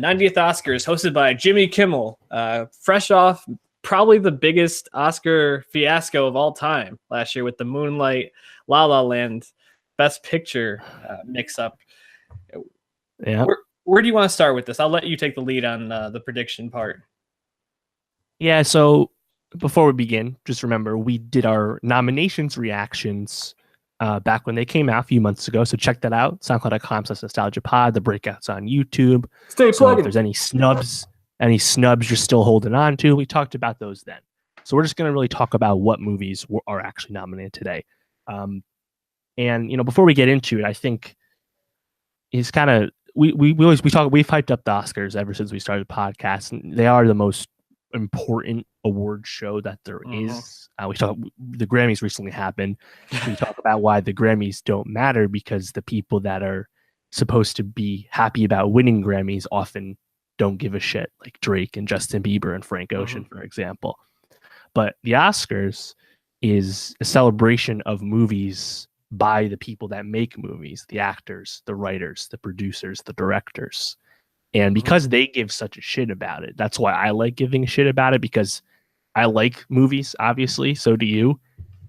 90th Oscars hosted by Jimmy Kimmel, fresh off probably the biggest Oscar fiasco of all time last year with the Moonlight La La Land Best Picture mix-up. Yeah. Where do you want to start with this? I'll let you take the lead on the prediction part. Yeah, so before we begin, just remember we did our nominations reactions back when they came out a few months ago. So check that out. SoundCloud.com/NostalgiaPod. The breakouts on YouTube. Stay so plugging. If there's any snubs you're still holding on to, we talked about those then. So we're just going to really talk about what movies are actually nominated today. And before we get into it, I think it's kind of we've hyped up the Oscars ever since we started the podcast, and they are the most important award show that there is. We talk the Grammys recently happened. We talk about why the Grammys don't matter because the people that are supposed to be happy about winning Grammys often don't give a shit, like Drake and Justin Bieber and Frank Ocean, for example. But the Oscars is a celebration of movies by the people that make movies, the actors, the writers, the producers, the directors. And because they give such a shit about it, that's why I like giving a shit about it, because I like movies, obviously, so do you.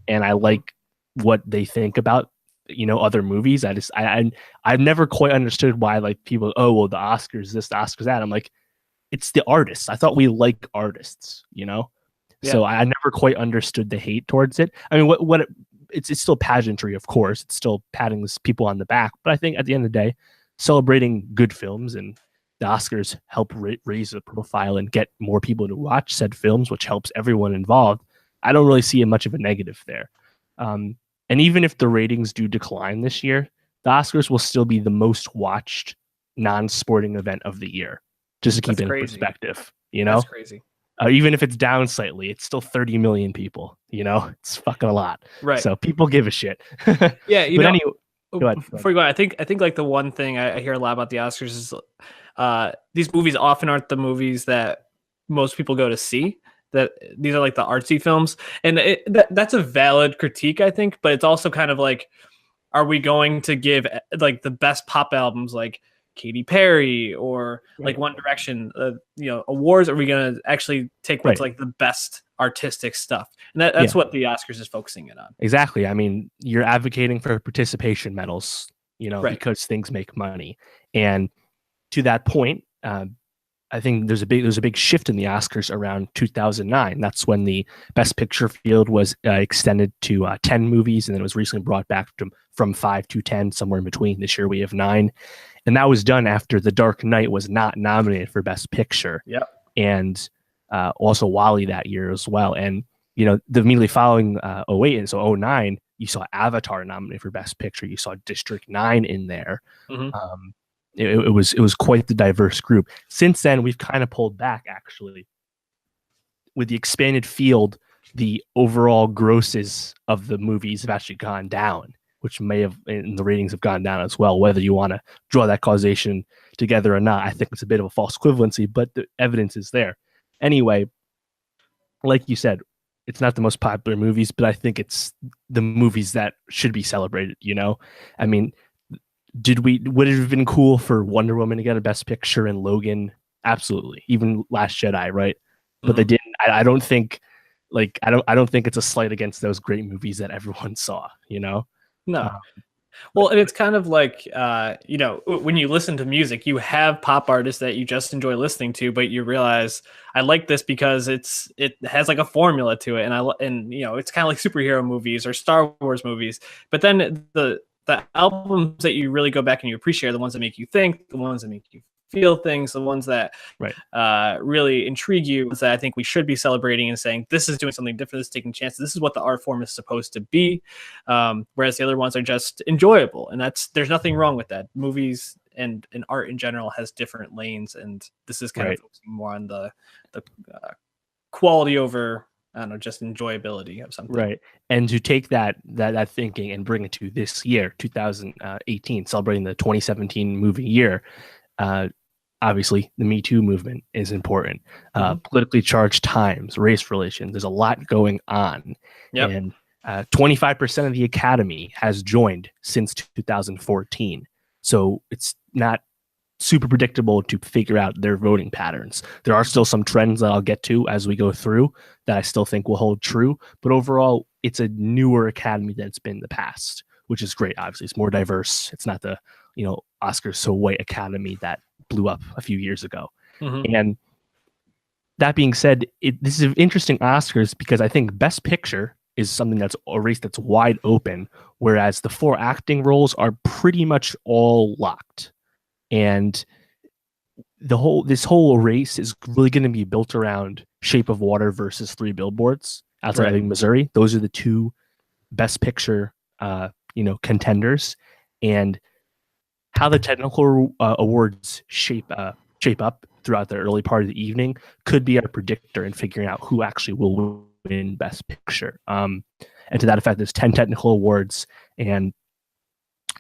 And I like what they think about, other movies. I've never quite understood why, like, people, the Oscars this, the Oscars that. I'm like, it's the artists. I thought we like artists, Yeah. So I never quite understood the hate towards it. I mean, it's still pageantry, of course. It's still patting people on the back. But I think at the end of the day, celebrating good films and the Oscars help raise the profile and get more people to watch said films, which helps everyone involved. I don't really see much of a negative there. And even if the ratings do decline this year, the Oscars will still be the most watched non-sporting event of the year, just to keep it in perspective. That's crazy. Even if it's down slightly, it's still 30 million people. It's fucking a lot. Right. So people give a shit. Yeah. Anyway, go ahead. Before you go, I think like the one thing I hear a lot about the Oscars is these movies often aren't the movies that most people go to see. That these are like the artsy films, and that's a valid critique, I think. But it's also kind of like, are we going to give like the best pop albums like Katy Perry or like One Direction, awards? Are we going to actually take what's like the best artistic stuff? And that's what the Oscars is focusing it on. Exactly. I mean, you're advocating for participation medals, because things make money. And to that point, I think there's a big shift in the Oscars around 2009. That's when the Best Picture field was extended to 10 movies, and then it was recently brought back from 5 to 10, somewhere in between. This year we have 9. And that was done after The Dark Knight was not nominated for Best Picture. Yep. And also WALL-E that year as well. And, the immediately following 2008 and so 2009, you saw Avatar nominated for Best Picture. You saw District 9 in there. It was quite the diverse group. Since then, we've kind of pulled back, actually. With the expanded field, the overall grosses of the movies have actually gone down, which and the ratings have gone down as well. Whether you want to draw that causation together or not, I think it's a bit of a false equivalency, but the evidence is there. Anyway, like you said, it's not the most popular movies, but I think it's the movies that should be celebrated, I mean, would it have been cool for Wonder Woman to get a Best Picture and Logan? Absolutely. Even Last Jedi, right? But they didn't. I don't think it's a slight against those great movies that everyone saw, No. Well, and it's kind of like, when you listen to music, you have pop artists that you just enjoy listening to, but you realize I like this because it has like a formula to it. And it's kind of like superhero movies or Star Wars movies. But then the albums that you really go back and you appreciate are the ones that make you think, the ones that make you feel things, the ones that really intrigue you, that I think we should be celebrating and saying, this is doing something different, this is taking chances, this is what the art form is supposed to be. Whereas the other ones are just enjoyable. And there's nothing wrong with that. Movies and art in general has different lanes. And this is kind of focusing more on the quality over, I don't know, just enjoyability of something. Right. And to take that thinking and bring it to this year, 2018, celebrating the 2017 movie year, obviously the Me Too movement is important. Politically charged times, race relations, there's a lot going on. Yep. And 25% of the Academy has joined since 2014. So it's not super predictable to figure out their voting patterns. There are still some trends that I'll get to as we go through that I still think will hold true, but overall, it's a newer Academy than it's been in the past, which is great. Obviously, it's more diverse. It's not the Oscars so white Academy that blew up a few years ago. Mm-hmm. And that being said, this is an interesting Oscars because I think Best Picture is something that's a race that's wide open, whereas the 4 acting roles are pretty much all locked. And this whole race is really going to be built around Shape of Water versus Three Billboards outside of Missouri. Those are the 2 Best Picture, contenders, and how the technical awards shape up throughout the early part of the evening could be our predictor in figuring out who actually will win Best Picture. And to that effect, there's 10 technical awards, and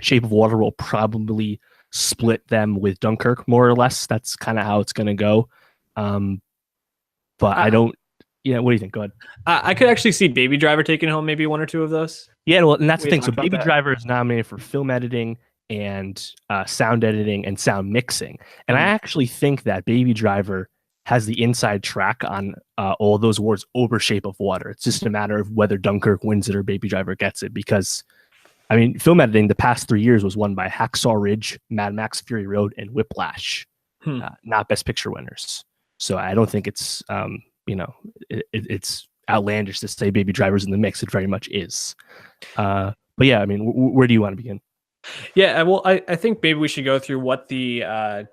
Shape of Water will probably split them with Dunkirk, more or less. That's kind of how it's going to go. But I don't. Yeah, what do you think? Go ahead. I could actually see Baby Driver taking home maybe 1 or 2 of those. Yeah, well, and that's the thing. So Baby Driver is nominated for film editing and sound editing and sound mixing. And I actually think that Baby Driver has the inside track on all those awards over Shape of Water. It's just a matter of whether Dunkirk wins it or Baby Driver gets it. Because, I mean, film editing the past 3 years was won by Hacksaw Ridge, Mad Max Fury Road, and Whiplash, not Best Picture winners. So I don't think it's, it's outlandish to say Baby Driver's in the mix. It very much is. But yeah, I mean, where do you want to begin? Yeah, well, I think maybe we should go through what the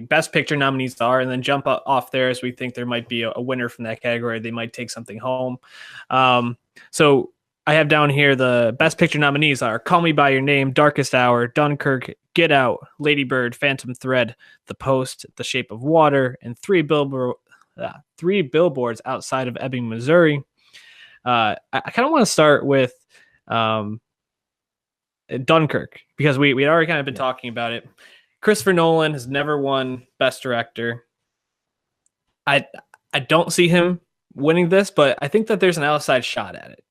Best Picture nominees are, and then jump off there as we think there might be a winner from that category. They might take something home. So I have down here the Best Picture nominees are Call Me by Your Name, Darkest Hour, Dunkirk, Get Out, Lady Bird, Phantom Thread, The Post, The Shape of Water, and Three Billboards Outside of Ebbing, Missouri. I kind of want to start with Dunkirk, because we had already kind of been talking about it. Christopher Nolan has never won Best Director. I don't see him winning this, but I think that there's an outside shot at it.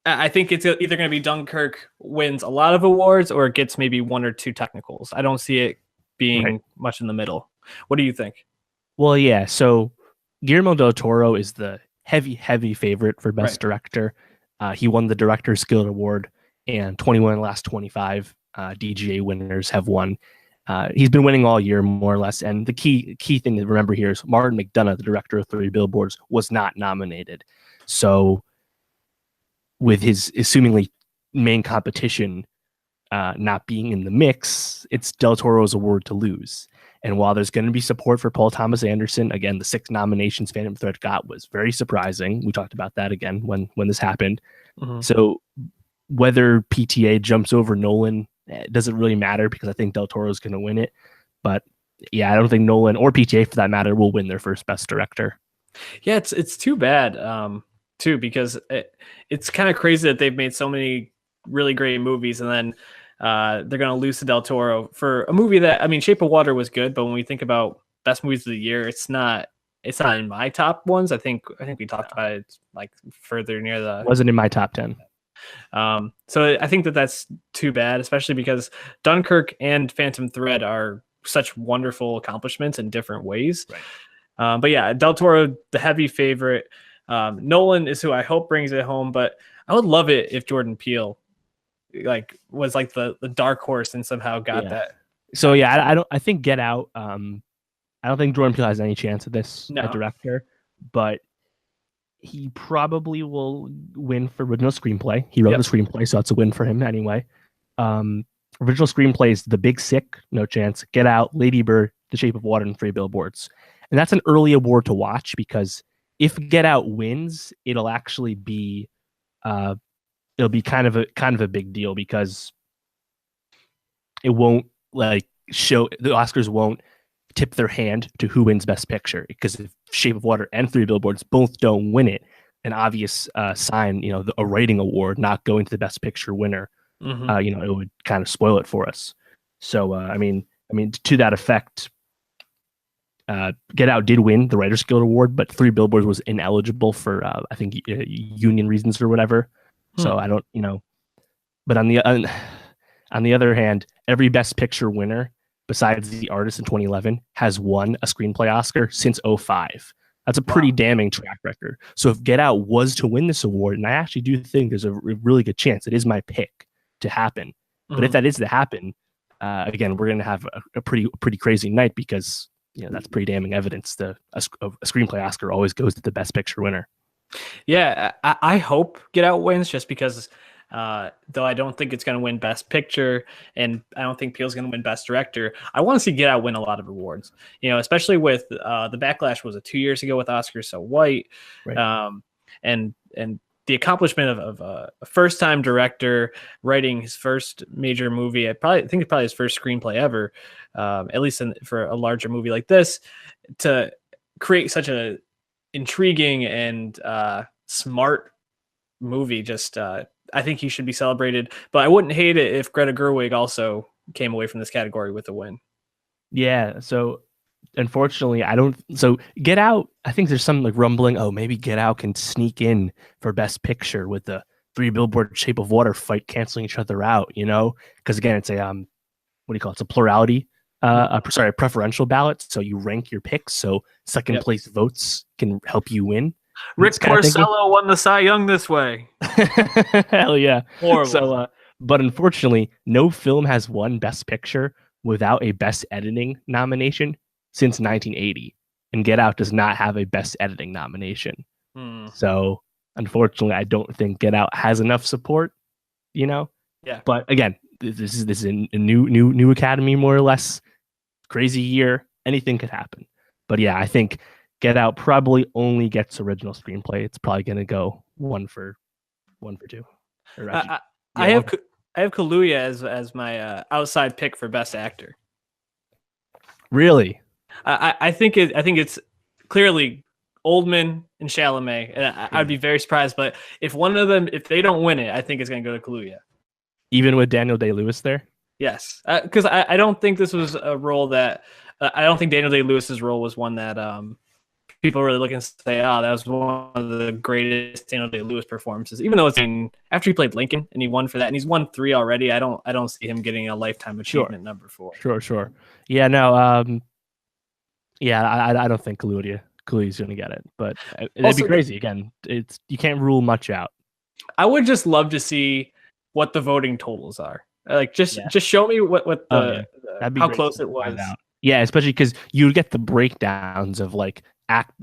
I think it's either going to be Dunkirk wins a lot of awards, or it gets maybe 1 or 2 technicals. I don't see it being much in the middle. What do you think? Well, yeah. So Guillermo del Toro is the heavy favorite for Best Director. He won the Director's Guild Award, and 21 of the last 25 DGA winners have won. He's been winning all year, more or less. And the key thing to remember here is Martin McDonagh, the director of Three Billboards, was not nominated. So with his assumingly main competition not being in the mix, it's Del Toro's award to lose. And while there's going to be support for Paul Thomas Anderson, again, the 6 nominations Phantom Thread got was very surprising. We talked about that again when this happened. So whether PTA jumps over Nolan, it doesn't really matter, because I think Del Toro is going to win it. But yeah, I don't think Nolan or PTA, for that matter, will win their first Best Director. Yeah, it's too bad, too, because it's kind of crazy that they've made so many really great movies, and then they're going to lose to Del Toro for a movie that, I mean, Shape of Water was good, but when we think about best movies of the year, it's not in my top ones. I think we talked about it like further near the. Wasn't in my top 10. So I think that's too bad, especially because Dunkirk and Phantom Thread are such wonderful accomplishments in different ways. But yeah, Del Toro, the heavy favorite. Nolan is who I hope brings it home, but I would love it if Jordan Peele was like the dark horse and somehow got that. So yeah, I think Get Out. I don't think Jordan Peele has any chance at this at director, but he probably will win for original screenplay. He wrote the screenplay, so it's a win for him anyway. Original screenplay is The Big Sick, no chance. Get Out, Lady Bird, The Shape of Water, and Three Billboards. And that's an early award to watch, because if Get Out wins, it'll actually be it'll be kind of a big deal, because it won't show, the Oscars won't tip their hand to who wins Best Picture, because if Shape of Water and Three Billboards both don't win it, an obvious sign, a writing award not going to the Best Picture winner, it would kind of spoil it for us. So I mean, to that effect, Get Out did win the Writers Guild Award, but Three Billboards was ineligible for I think union reasons or whatever. So I don't, but on the other hand, every Best Picture winner besides The Artist in 2011, has won a screenplay Oscar since '05. That's a pretty damning track record. So if Get Out was to win this award, and I actually do think there's a really good chance, it is my pick to happen. But if that is to happen, again, we're going to have a pretty crazy night because that's pretty damning evidence. A screenplay Oscar always goes to the Best Picture winner. Yeah, I hope Get Out wins just because, though I don't think it's going to win Best Picture, and I don't think Peele's going to win Best Director. I want to see Get Out win a lot of awards, especially with the backlash was 2 years ago with Oscar So White, right. And the accomplishment of a first-time director writing his first major movie. I think it's probably his first screenplay ever, at least for a larger movie like this, to create such a intriguing and smart movie. I think he should be celebrated, but I wouldn't hate it if Greta Gerwig also came away from this category with a win. Yeah, so unfortunately I don't. So Get Out, I think there's some rumbling, maybe Get Out can sneak in for Best Picture with the Three Billboards Shape of Water fight canceling each other out, because again, it's a it's a plurality, a preferential ballot, so you rank your picks, so second place votes can help you win. Rick Porcello won the Cy Young this way. Hell yeah. Horrible. So but unfortunately no film has won Best Picture without a Best Editing nomination since 1980, and Get Out does not have a Best Editing nomination. So unfortunately I don't think Get Out has enough support, Yeah. But again, this is a new Academy, more or less. Crazy year, anything could happen. But yeah, I think Get Out probably only gets original screenplay. It's probably going to go one for two. I have Kaluuya as my outside pick for Best Actor. Really? I think it's clearly Oldman and Chalamet, and I'd be very surprised. But if one of them, if they don't win it, I think it's going to go to Kaluuya. Even with Daniel Day-Lewis there? Yes, because I don't think this was a role that I don't think Daniel Day-Lewis's role was one that people really look and say, that was one of the greatest Daniel Day-Lewis performances. Even though it's after he played Lincoln and he won for that, and he's won 3 already. I don't see him getting a lifetime achievement number 4. Sure. Yeah, no. I don't think Kaluuya's going to get it, but it'd be crazy. Again, you can't rule much out. I would just love to see what the voting totals are. Just show me what how close it was. Yeah, especially because you get the breakdowns of the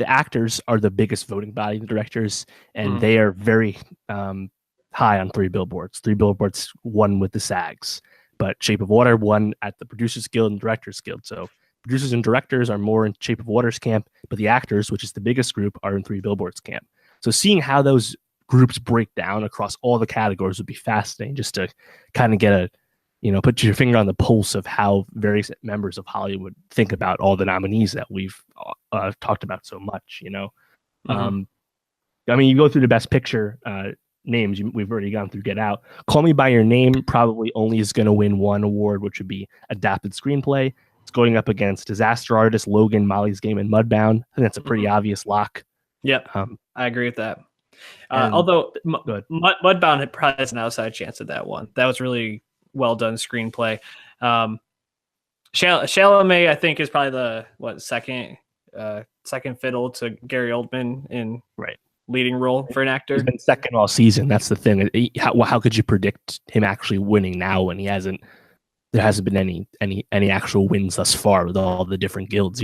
actors are the biggest voting body, the directors, and they are very high on Three Billboards. Three Billboards won with the SAGs, but Shape of Water won at the Producers Guild and Directors Guild. So producers and directors are more in Shape of Water's camp, but the actors, which is the biggest group, are in Three Billboards camp. So seeing how those groups break down across all the categories would be fascinating, just to kind of get put your finger on the pulse of how various members of Hollywood think about all the nominees that we've talked about so much. You go through the Best Picture names. We've already gone through Get Out. Call Me by Your Name probably only is going to win one award, which would be Adapted Screenplay. It's going up against Disaster Artist, Logan, Molly's Game, and Mudbound. I think that's a pretty obvious lock. Yep, I agree with that. Although Mudbound probably has an outside chance at that one. That was really well done screenplay. Chalamet, I think, is probably the second fiddle to Gary Oldman in leading role for an actor. He's been second all season. That's the thing. How could you predict him actually winning now when he hasn't? There hasn't been any actual wins thus far with all the different guilds.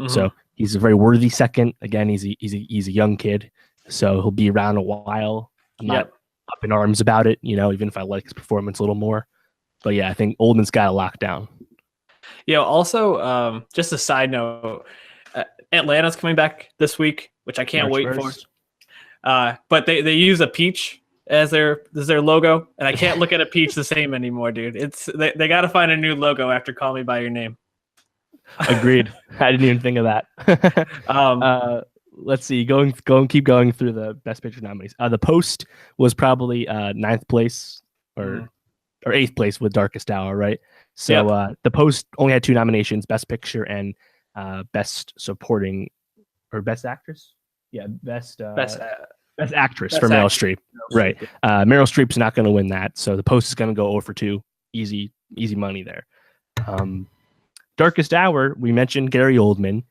So he's a very worthy second. Again, he's a young kid, so he'll be around a while. I'm not up in arms about it, even if I like his performance a little more. But yeah, I think Oldman's got it locked down. Also, just a side note, Atlanta's coming back this week, which I can't wait for. But they use a peach as their logo, and I can't look at a peach the same anymore, dude. They got to find a new logo after Call Me by Your Name. Agreed. I didn't even think of that. Let's see. Keep going through the Best Picture nominees. The Post was probably 9th place or 8th place with Darkest Hour, right? So The Post only had 2 nominations: Best Picture and Best Supporting or Best Actress. Yeah, Best Actress for Meryl Streep. Right. Meryl Streep's not going to win that, so The Post is going to go 0 for 2. Easy money there. Darkest Hour, we mentioned Gary Oldman.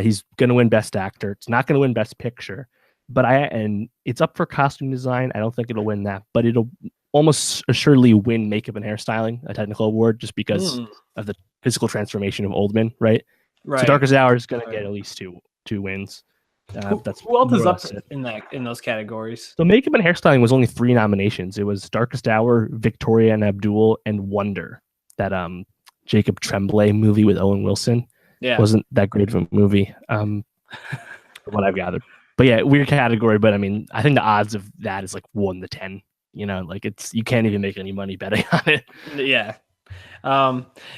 He's going to win Best Actor. It's not going to win Best Picture, and it's up for costume design. I don't think it'll win that, but it'll almost assuredly win makeup and hairstyling, a technical award, just because of the physical transformation of Oldman, right? Right. So Darkest Hour is going to get at least two wins. That's who else is up in those categories? So makeup and hairstyling was only 3 nominations. It was Darkest Hour, Victoria and Abdul, and Wonder. That Jacob Tremblay movie with Owen Wilson. Yeah, wasn't that great of a movie. From what I've gathered. But yeah, weird category. But I mean, I think the odds of that is like 1 to 10. You know, like you can't even make any money betting on it. Yeah.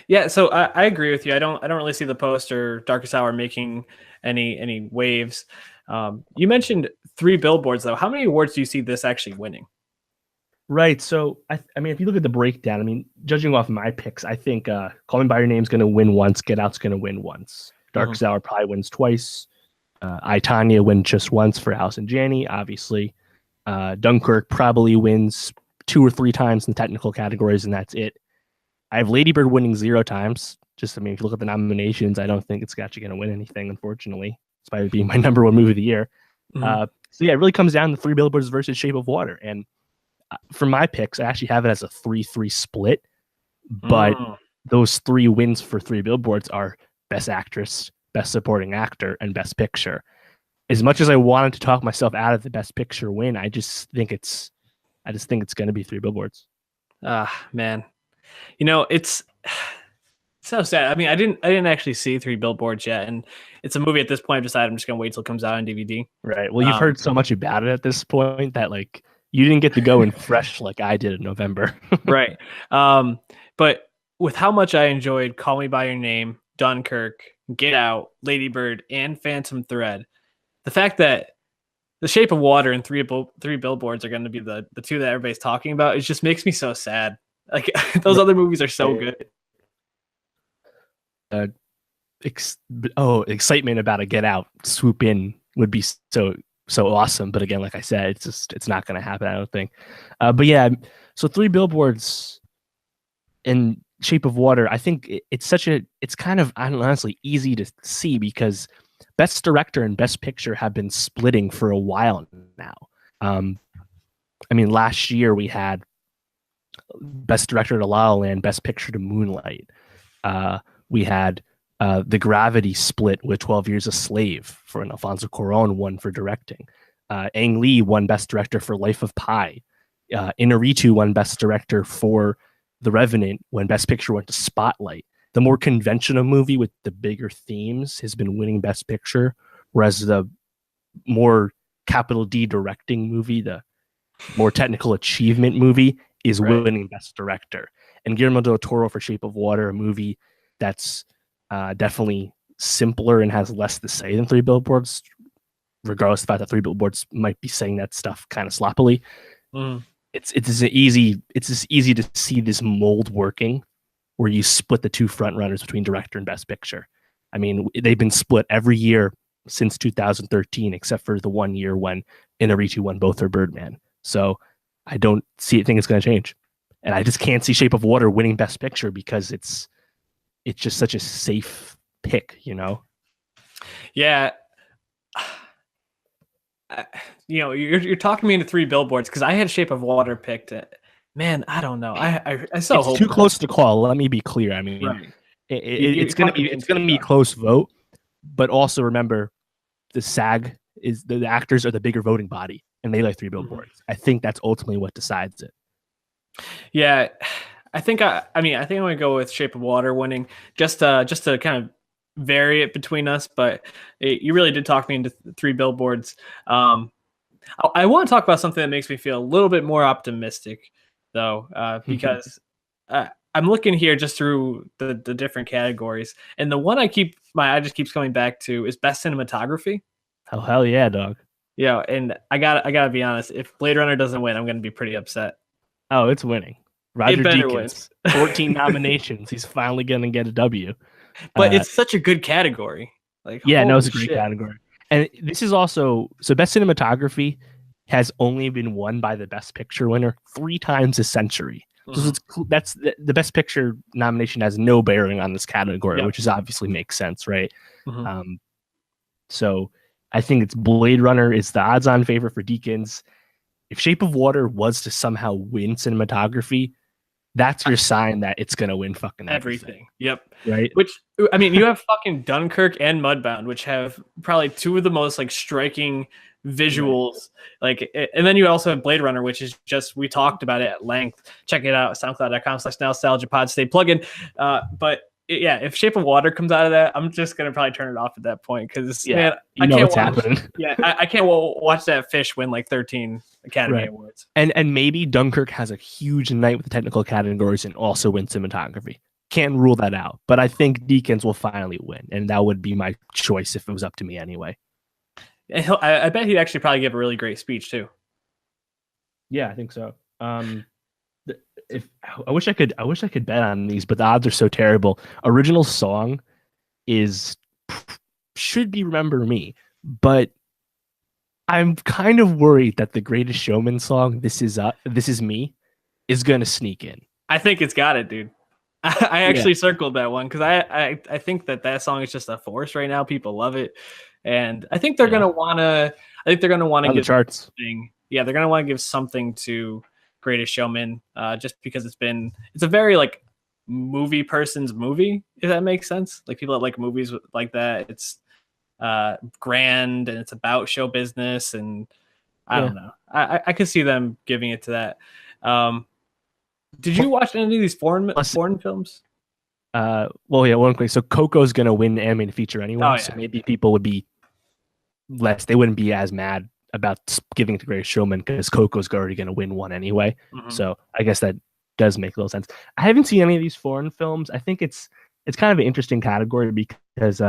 Yeah, so I agree with you. I don't really see the poster Darkest Hour making any waves. You mentioned 3 billboards though. How many awards do you see this actually winning? Right. So I mean, if you look at the breakdown, I mean, judging off my picks, I think Call Me by Your Name is going to win once. Get Out's going to win once. Darkest Hour probably wins twice. I, Tonya win just once for Alice and Janney, obviously. Dunkirk probably wins 2 or 3 times in technical categories, and that's it. I have Lady Bird winning 0 times. Just, I mean, if you look at the nominations, I don't think it's actually going to win anything, unfortunately, despite it being my number 1 movie of the year. So yeah, it really comes down to 3 Billboards versus Shape of Water. And for my picks, I actually have it as a 3-3 split. But those 3 wins for 3 Billboards are Best Actress, Best Supporting Actor, and Best Picture. As much as I wanted to talk myself out of the Best Picture win, I just think it's going to be 3 Billboards. Man, you know, it's so sad. I mean, I didn't actually see 3 Billboards yet, and it's a movie at this point. I've decided I'm just gonna wait till it comes out on DVD. Right. Well, you've heard so much about it at this point that like you didn't get to go in fresh like I did in November. Right. But with how much I enjoyed Call Me by Your Name, Dunkirk, Get Out, Lady Bird, and Phantom Thread, the fact that The Shape of Water and 3 Billboards are going to be the 2 that everybody's talking about, it just makes me so sad. Like those other movies are so good. Excitement about a Get Out swoop in would be so awesome, but again, like I said, it's not going to happen, I don't think. But yeah, so 3 Billboards and Shape of Water, I think it's kind of honestly easy to see because Best Director and Best Picture have been splitting for a while now. I mean, last year we had Best Director to La La Land, Best Picture to Moonlight. We had The Gravity split with 12 Years a Slave for an Alfonso Cuarón won for directing. Ang Lee won Best Director for Life of Pi. Inarritu won Best Director for The Revenant when Best Picture went to Spotlight. The more conventional movie with the bigger themes has been winning Best Picture, whereas the more capital D directing movie, the more technical achievement movie, is winning Best Director. And Guillermo del Toro for Shape of Water, a movie that's definitely simpler and has less to say than 3 Billboards, regardless of the fact that 3 Billboards might be saying that stuff kind of sloppily. It's just easy to see this mold working where you split the 2 front runners between director and Best Picture. I mean, they've been split every year since 2013, except for the 1 year when Inarritu won both for Birdman. So I don't think it's going to change. And I just can't see Shape of Water winning Best Picture because it's just such a safe pick, you know? Yeah. You know, you're talking me into 3 Billboards because I had Shape of Water picked. Man, I don't know. I so hope it's too close to call. Let me be clear. I mean, it's gonna be a close vote, but also remember, the SAG is the actors are the bigger voting body, and they like 3 Billboards. I think that's ultimately what decides it. Yeah, I think I'm gonna go with Shape of Water winning just to kind of vary it between us. But you really did talk me into 3 Billboards. I want to talk about something that makes me feel a little bit more optimistic, though, because I'm looking here just through the different categories, and the one my eye just keeps coming back to is Best Cinematography. Oh hell yeah, dog! Yeah, and I gotta be honest. If Blade Runner doesn't win, I'm gonna be pretty upset. Oh, it's winning. Roger Deakins, 14 nominations. He's finally gonna get a W. But it's such a good category. Like, yeah, no, it's a great category. And this is also Best Cinematography has only been won by the Best Picture winner 3 times a century. So that's the Best Picture nomination has no bearing on this category, Yep. which is obviously makes sense, right? Mm-hmm. So I think it's Blade Runner is the odds-on favorite for Deakins. If Shape of Water was to somehow win cinematography, that's your sign that it's gonna win fucking everything. Yep. Right? Which, I mean, you have fucking Dunkirk and Mudbound, which have probably two of the most like striking visuals. Like, and then you also have Blade Runner, which is just, we talked about it at length. Check it out, soundcloud.com/nostalgiapod, stay plugging. But yeah, if Shape of Water comes out of that, I'm just gonna probably turn it off at that point because man, I can't what's watch. happening. Yeah, I can't watch that fish win like 13 Academy Awards. And maybe Dunkirk has a huge night with the technical categories and also win cinematography. Can't rule that out, but I think Deakins will finally win, and that would be my choice if it was up to me anyway. And I bet he'd actually probably give a really great speech too. Yeah, I think so. If I wish I could bet on these, but the odds are so terrible. Original song should be Remember Me, but I'm kind of worried that the Greatest Showman song, This Is Me, is gonna sneak in. I think it's got it, dude. I actually circled that one because I think that song is just a force right now. People love it, and I think they're gonna wanna. I think they're gonna want to give the charts. Something. Yeah, they're gonna want to give something to Greatest Showman, just because it's a very like movie person's movie. If that makes sense, like people that like movies like that. It's grand and it's about show business, and I don't know. I could see them giving it to that. Did you watch any of these foreign films? Well, yeah, one quick. So Coco's gonna win animated feature anyway, Oh, yeah. so maybe people would be less. They wouldn't be as mad about giving it to Greatest Showman because Coco's already gonna win one anyway. So I guess that does make a little sense. I haven't seen any of these foreign films. I think it's kind of an interesting category because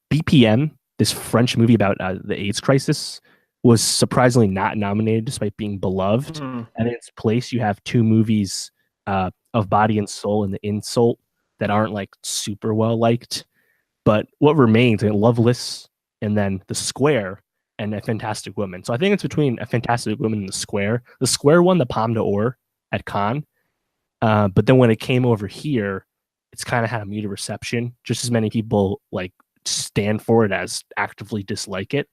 BPM, this French movie about the AIDS crisis, was surprisingly not nominated despite being beloved. And in its place, you have two movies of Body and Soul and The Insult that aren't like super well liked. But what remains, Loveless and then The Square and A Fantastic Woman. So I think it's between A Fantastic Woman and The Square. The Square won the Palme d'Or at Cannes. But then when it came over here, it's kind of had a muted reception. Just as many people like stand for it as actively dislike it.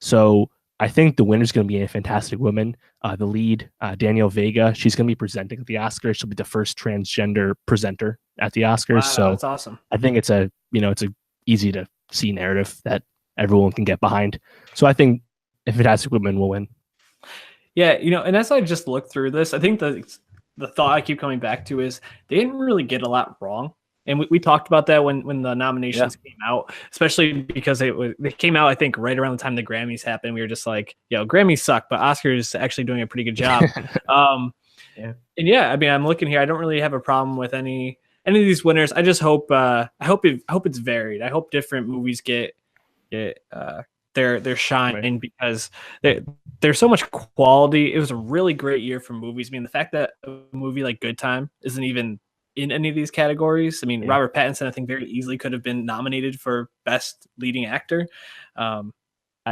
So I think the winner's going to be A Fantastic Woman. The lead, Danielle Vega, she's going to be presenting at the Oscars. She'll be the first transgender presenter at the Oscars. Wow, so that's awesome. I think it's a easy to see narrative that everyone can get behind. So I think A Fantastic Woman will win. Yeah, and as I just looked through this, I think the thought I keep coming back to is they didn't really get a lot wrong. And we talked about that when the nominations came out, especially because they came out, I think, right around the time the Grammys happened. We were just like, Grammys suck, but Oscars actually doing a pretty good job. And yeah, I mean, I'm looking here. I don't really have a problem with any of these winners. I just hope it's varied. I hope different movies get their shine because there's so much quality. It was a really great year for movies. I mean, the fact that a movie like Good Time isn't even in any of these categories. I mean, Robert Pattinson, I think, very easily could have been nominated for Best Leading Actor.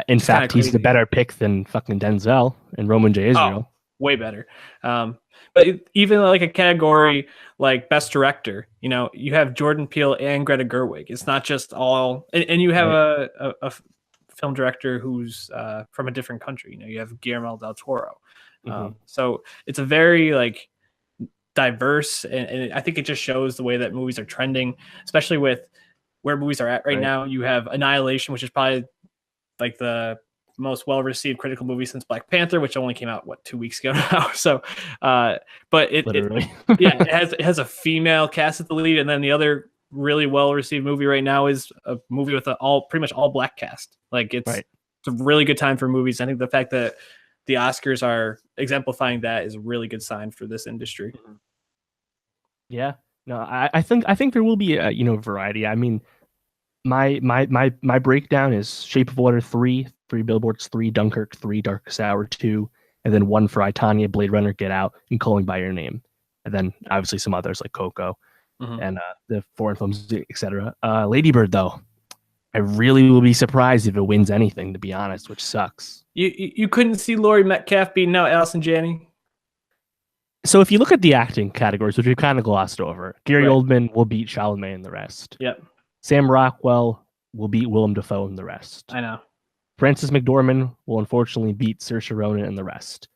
In fact, he's the better pick than fucking Denzel and Roman J. Israel. Way better. But even like a category like Best Director, you have Jordan Peele and Greta Gerwig. It's not just all, and you have a film director who's from a different country. You have Guillermo del Toro. So it's a very like diverse, and I think it just shows the way that movies are trending, especially with where movies are at right now. You have Annihilation, which is probably like the most well-received critical movie since Black Panther, which only came out 2 weeks ago now. So but it has a female cast at the lead, and then the other really well-received movie right now is a movie with pretty much all black cast. Like it's a really good time for movies. I think the fact that the Oscars are exemplifying that is a really good sign for this industry. Yeah, no, I think there will be a variety. I mean, my breakdown is Shape of Water 3 Billboards 3 Dunkirk 3 Darkest Hour 2, and then 1 for I, Tonya, Blade Runner, Get Out, and Calling by Your Name, and then obviously some others like Coco and the foreign films, etc. Lady Bird, though, I really will be surprised if it wins anything, to be honest, which sucks. You couldn't see Laurie Metcalf beating out Allison Janney? So if you look at the acting categories, which we've kind of glossed over, Gary Right. Oldman will beat Chalamet and the rest. Yep. Sam Rockwell will beat Willem Dafoe and the rest. I know. Frances McDormand will unfortunately beat Saoirse Ronan and the rest.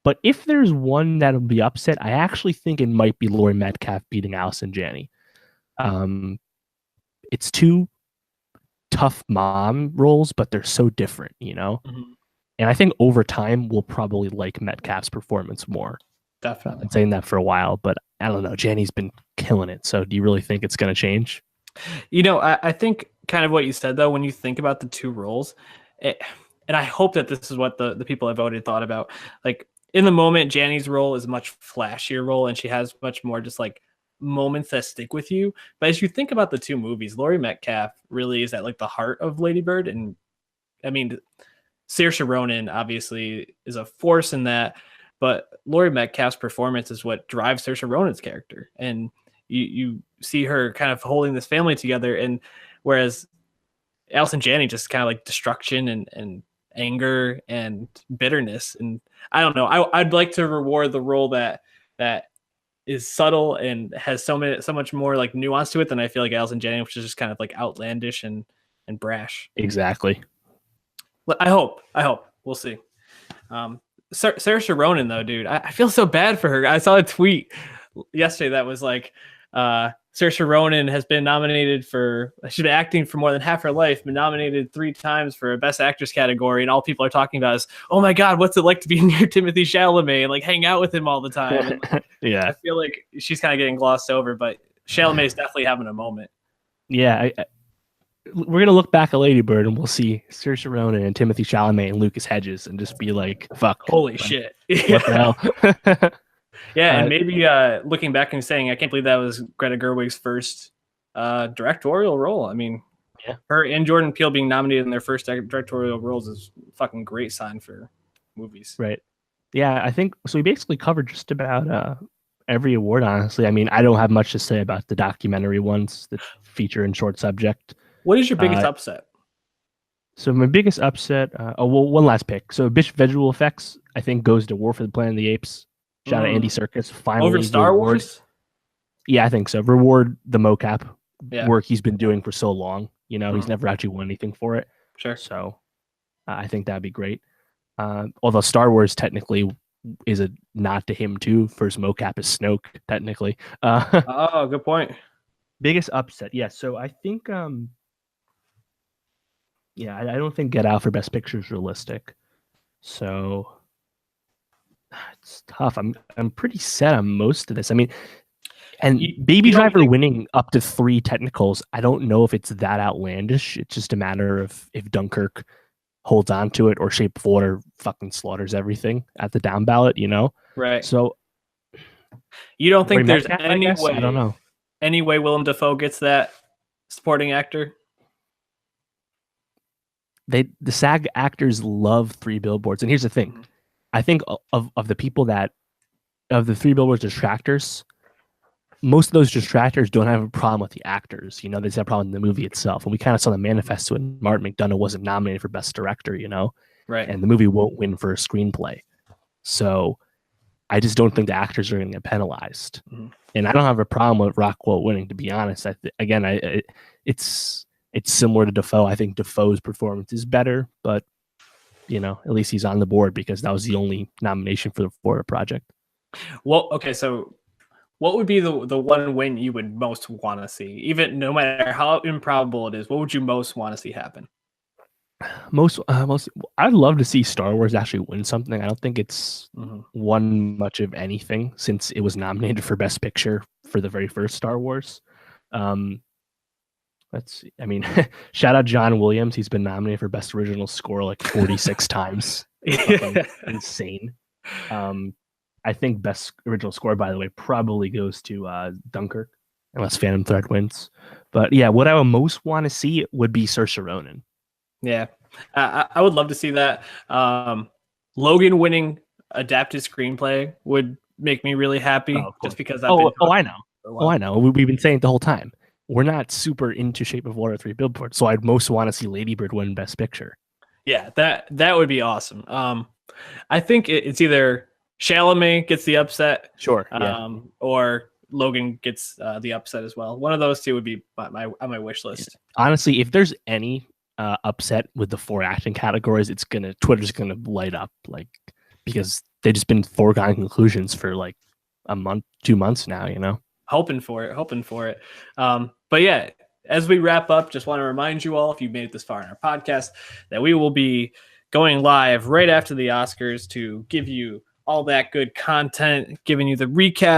But if there's one that'll be upset, I actually think it might be Laurie Metcalf beating Allison Janney. It's two tough mom roles, but they're so different, you know? Mm-hmm. And I think over time, we'll probably like Metcalf's performance more. Definitely. I've been saying that for a while, but I don't know. Janney's been killing it. So do you really think it's going to change? You know, I think kind of what you said, though, when you think about the two roles, and I hope that this is what the people that voted thought about. Like, in the moment, Janney's role is a much flashier role, and she has much more just like moments that stick with you. But as you think about the two movies, Laurie Metcalf really is at like the heart of Lady Bird. And I mean, Saoirse Ronan obviously is a force in that, but Laurie Metcalf's performance is what drives Saoirse Ronan's character. And you see her kind of holding this family together. And whereas Allison Janney just kind of like destruction and anger and bitterness. And I don't know. I'd like to reward the role that is subtle and has so much more like nuance to it than I feel like Allison Janney, which is just kind of like outlandish and brash. Exactly. I hope we'll see. Saoirse Ronan though, dude, I feel so bad for her. I saw a tweet yesterday that was like, Saoirse Ronan has been nominated she's been acting for more than half her life, been nominated 3 times for a Best Actress category, and all people are talking about is, oh my God, what's it like to be near Timothée Chalamet and like hang out with him all the time? And, yeah. I feel like she's kind of getting glossed over, but Chalamet is definitely having a moment. Yeah, we're gonna look back at Lady Bird and we'll see Saoirse Ronan and Timothée Chalamet and Lucas Hedges and just be like, "Fuck, holy shit, what the hell?" Yeah, and maybe looking back and saying, I can't believe that was Greta Gerwig's first directorial role. I mean, yeah, her and Jordan Peele being nominated in their first directorial roles is a fucking great sign for movies. Right. Yeah, I think so. We basically covered just about every award, honestly. I mean, I don't have much to say about the documentary ones that feature in short subject. What is your biggest upset? So my biggest upset, one last pick. So Bishop Visual Effects, I think, goes to War for the Planet of the Apes. Shout out Andy Serkis. Finally, over Star Wars. Yeah, I think so. Reward the mocap work he's been doing for so long. You know, he's never actually won anything for it. Sure. So I think that'd be great. Although Star Wars technically is a nod to him too. First mocap is Snoke, technically. Oh, good point. Biggest upset, yeah. So I think, I don't think Get Out for Best Picture is realistic. So it's tough. I'm pretty set on most of this. I mean, and Baby Driver winning up to 3 technicals, I don't know if it's that outlandish. It's just a matter of if Dunkirk holds on to it or Shape of Water fucking slaughters everything at the down ballot, you know? Right. So you don't think there's any way? I don't know. Any way Willem Dafoe gets that supporting actor? The SAG actors love 3 Billboards, and here's the thing: I think of the people of the 3 Billboards detractors, most of those detractors don't have a problem with the actors. You know, they just have a problem with the movie itself, and we kind of saw the manifesto when Martin McDonagh wasn't nominated for Best Director. You know, right? And the movie won't win for a screenplay, so I just don't think the actors are going to get penalized. And I don't have a problem with Rockwell winning, to be honest. It's similar to Dafoe. I think Dafoe's performance is better, but you know, at least he's on the board because that was the only nomination for the Florida Project. Well, okay, so what would be the one win you would most want to see, even no matter how improbable it is? What would you most want to see happen? I'd love to see Star Wars actually win something. I don't think it's won much of anything since it was nominated for Best Picture for the very first Star Wars. Let's see. I mean, shout out John Williams. He's been nominated for Best Original Score like 46 times. Insane. I think Best Original Score, by the way, probably goes to Dunkirk, unless Phantom Thread wins. But yeah, what I would most want to see would be Saoirse Ronan. Yeah, I would love to see that. Logan winning adapted screenplay would make me really happy, just because. I know. We've been saying it the whole time. We're not super into Shape of Water 3 Billboards, so I'd most want to see Lady Bird win Best Picture. Yeah, that would be awesome. I think it's either Chalamet gets the upset. Sure. Yeah. Or Logan gets the upset as well. One of those two would be on my wish list. Honestly, if there's any upset with the 4 acting categories, Twitter's gonna light up, like, because they've just been foregone conclusions for like a month, 2 months now, you know. Hoping for it. But yeah, as we wrap up, just want to remind you all, if you've made it this far in our podcast, that we will be going live right after the Oscars to give you all that good content, giving you the recap